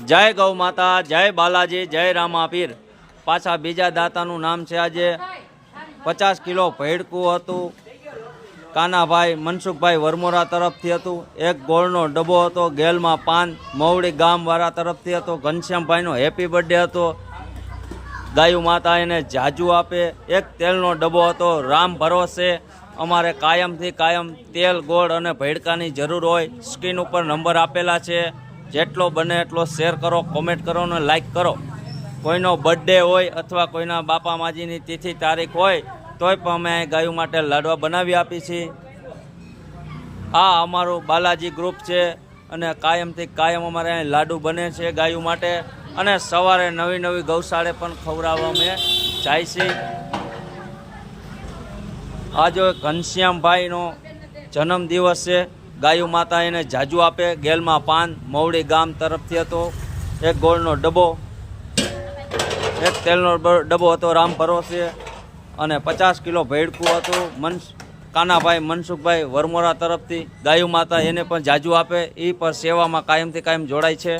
જય ગૌ માતા, જય બાલાજી, જય રામાપીર। પાછા બીજા દાતાનું નામ છે આજે 50 કિલો ભેડકું હતું। કાનાભાઈ મનસુખભાઈ વરમોરા તરફથી હતું। એક ગોળનો ડબ્બો હતો। ગેલમાં પાન મવડી ગામવાળા તરફથી હતો। ઘનશ્યામભાઈનો હેપી બર્થડે હતો। ગાયું માતા એને જાજુ આપે। એક તેલનો ડબ્બો હતો। રામ ભરોસે અમારે કાયમથી કાયમ તેલ ગોળ અને ભેડકાની જરૂર હોય। સ્ક્રીન ઉપર નંબર આપેલા છે। જેટલો બને એટલો શેર કરો, કોમેન્ટ કરો અને લાઈક કરો। કોઈનો બર્થડે હોય અથવા કોઈના બાપા માજીની તિથિ તારીખ હોય તોય પણ અમે ગાયું માટે લાડવા બનાવી આપી છીએ। આ અમારું બાલાજી ગ્રુપ છે અને કાયમથી કાયમ અમારે અહીં લાડુ બને છે ગાયું માટે। અને સવારે નવી નવી ગૌશાળે પણ ખવડાવવા અમે જાય છે। આજે ઘનશ્યામભાઈનો જન્મદિવસ છે। ગાયું માતા એને જાજુ આપે। ગેલમાં પાન મવડી ગામ તરફથી હતો। એક ગોળનો ડબ્બો, એક તેલનો ડબ્બો હતો રામ ભરોસે અને 50 કિલો ભેડકું હતું। કાનાભાઈ મનસુખભાઈ વરમોરા તરફથી ગાયું માતા એને પણ જાજુ આપે। એ પણ સેવામાં કાયમથી કાયમ જોડાય છે।